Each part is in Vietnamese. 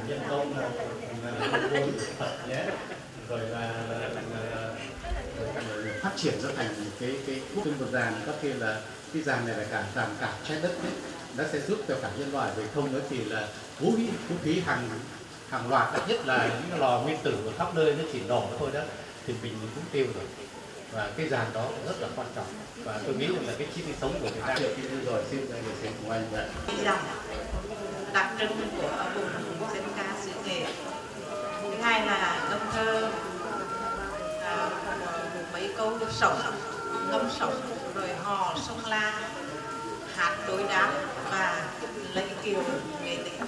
nhân công là Phật nhé, rồi là phát triển nó thành cái trên một dàn, có khi là cái dàn này là dàn cả trái đất đấy, nó sẽ giúp cho cả nhân loại. Về không nữa thì là vũ khí hàng loạt, đặc nhất là những cái lò nguyên tử ở khắp nơi nó chỉ nổ thôi đó thì mình cũng tiêu rồi. Và cái dàn đó rất là quan trọng, và tôi nghĩ là cái chi phí sống của Việt Nam rồi xin của anh vậy. Đặc trưng của vùng dân ca xứ Nghệ. Thứ hai là ngâm thơ, mấy câu sống, ngâm sống, rồi hò sông La, hát đối đáp và lấy kiều nghệ tĩnh.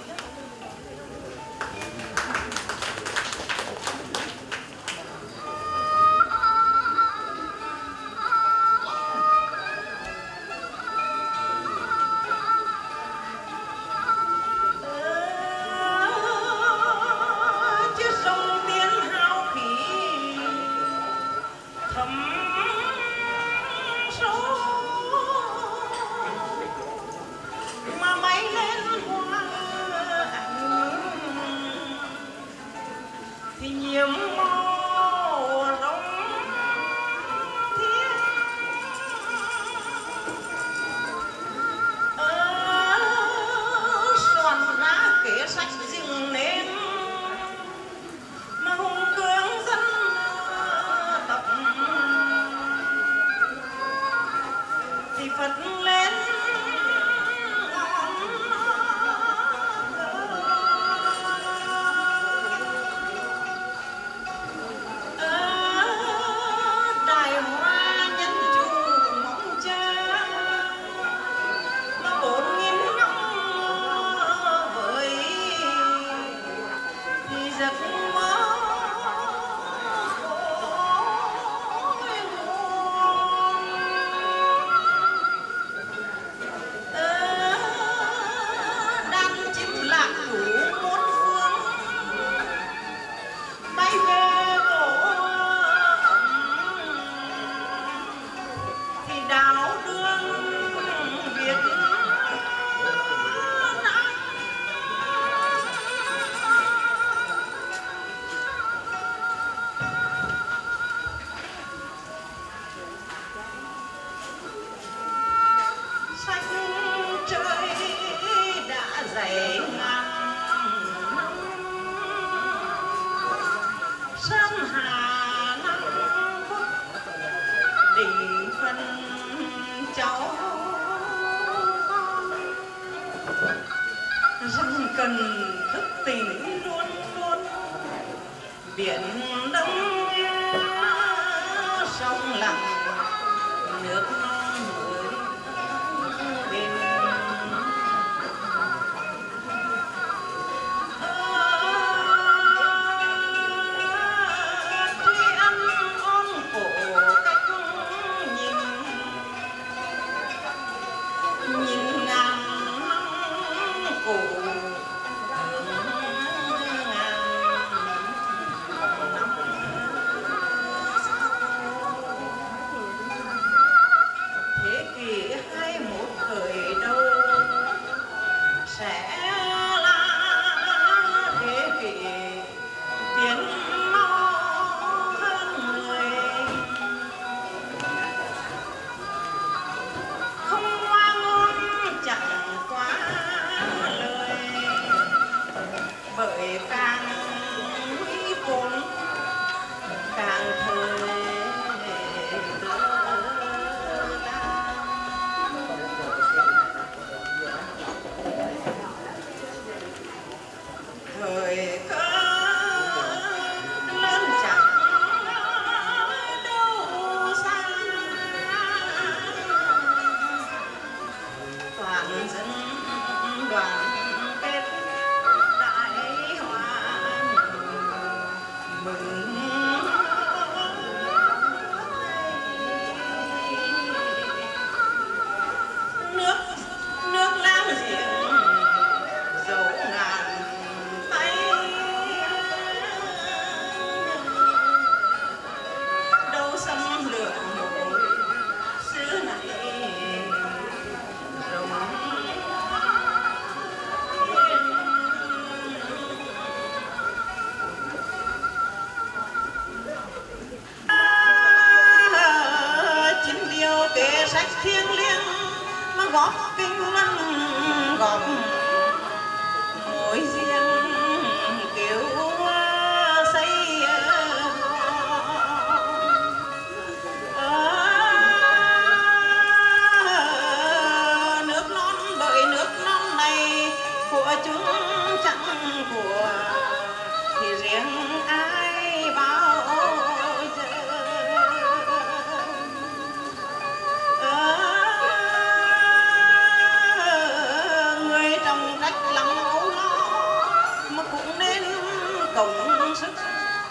sức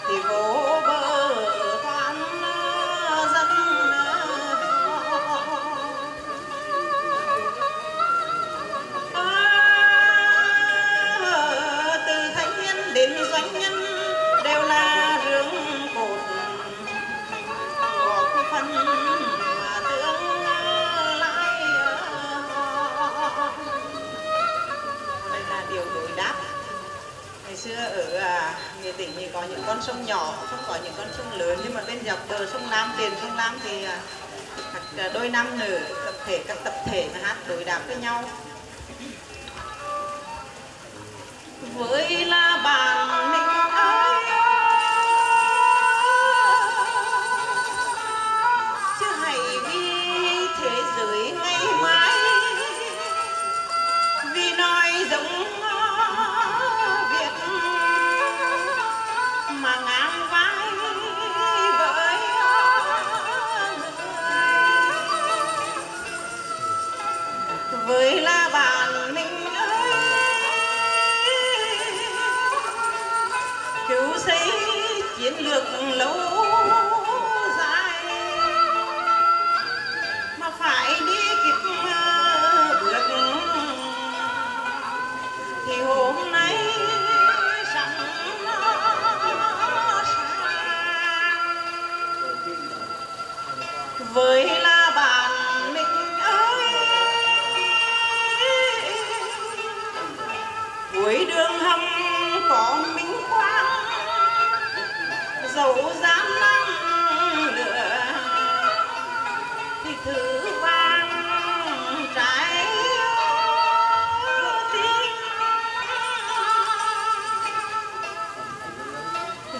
thì vô bờ thoáng dân từ thanh niên đến doanh nhân đều là rương cột góp phần mà tương lai. Đây là điều đối đáp. Ngày xưa ở Nghệ Tĩnh thì có những con sông nhỏ, không có những con sông lớn, nhưng mà bên dọc bờ sông Lam, tiền sông Lam thì các đôi nam nữ các tập thể mà hát đối đáp với nhau. Với là bạn mình ơi, chứ hãy vì thế giới ngày mai, vì nói giống Việt mà ngang vai với người. Với là bạn mình ơi, cứu xây chiến lược lâu dài mà phải đi kịp bước thì hôm nay sẵn sàng. Với là bạn mình ơi, cuối đường hầm có minh quang, dẫu gian nan lửa thì thứ vàng trái tim.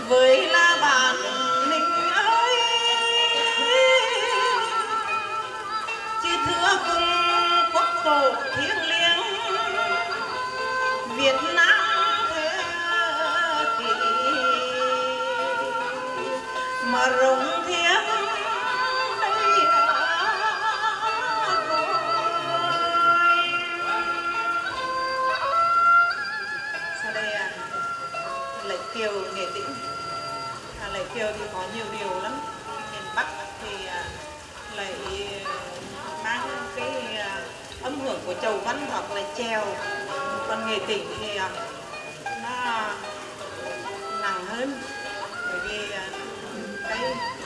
Với là bạn mình ơi, chứ thưa cùng quốc tổ thiêng liêng Việt Nam thế kỷ mà rộng thiêng đây rồi. Sau đây Lệ Kiều Nghệ Tĩnh. Lệ Kiều thì có nhiều điều lắm. Miền Bắc thì lại mang cái âm hưởng của chầu văn hoặc là chèo, còn Nghệ Tĩnh thì nó nặng hơn, bởi vì cái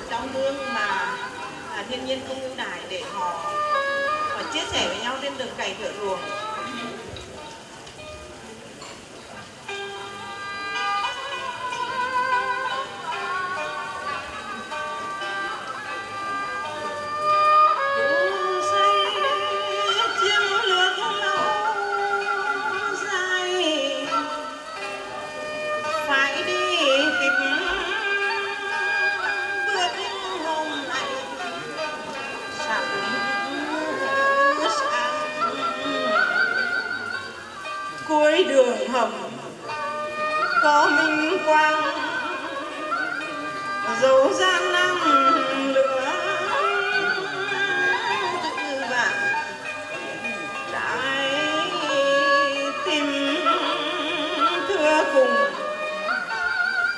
trong mương mà thiên nhiên không ưu đãi để họ chia sẻ với nhau trên đường cày thửa ruộng. Cuối đường hầm có minh quang, dấu gian nan lửa tự vàng trái tim thưa cùng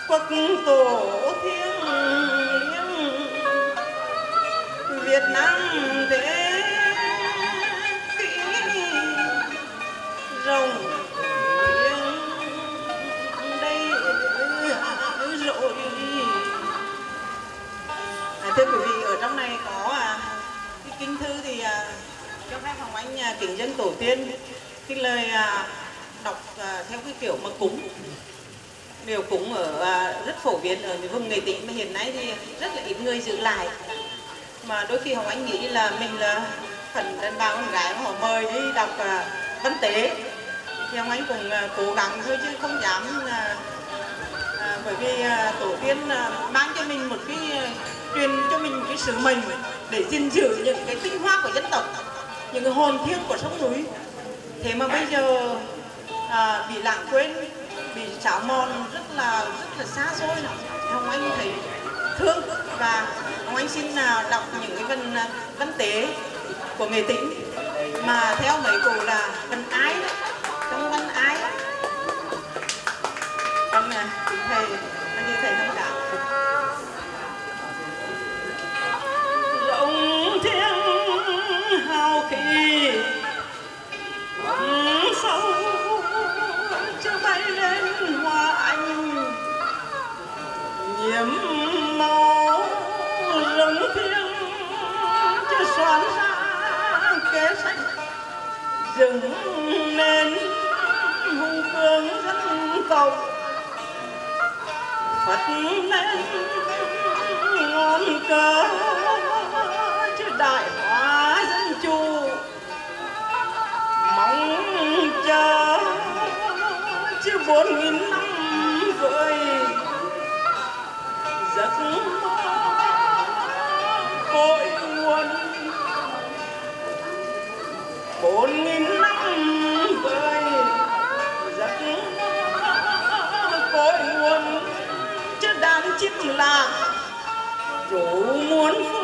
quốc tổ thiêng liêng Việt Nam thế kỷ rồng rồi. Thưa quý vị, ở trong này có cái kinh thư thì cho phép Hồng Anh kính dâng tổ tiên cái lời đọc theo cái kiểu mà cúng. Điều cúng ở rất phổ biến ở vùng Nghệ Tĩnh mà hiện nay thì rất là ít người giữ lại, mà đôi khi Hồng Anh nghĩ là mình là phần đàn bà con gái mà họ mời đi đọc văn tế thì Hồng Anh cũng cố gắng thôi chứ không dám, bởi vì tổ tiên mang cho mình một cái truyền cho mình cái sứ mệnh để gìn giữ những cái tinh hoa của dân tộc, những cái hồn thiêng của sông núi. Thế mà bây giờ bị lãng quên, bị xáo mòn rất là xa xôi. Hồng Anh thấy thương, và Hồng Anh xin đọc những cái văn tế của Nghệ Tĩnh mà theo mấy cụ là văn ái đó, trong văn ái. Kính thầy anh chị thầy thông cảm. Rộng thiên hào khí sâu chưa bay lên hoa anh nhiễm màu rộng thiên chưa soạn ra kế sách dựng nên hùng cường dân tộc phật lên ngọn cờ chứ đại hóa dân chủ mong chờ chứ 4.000 năm với giấc mơ cội nguồn 4.000 năm với giấc mơ cội nguồn chứ đàn chim lạc rủ muôn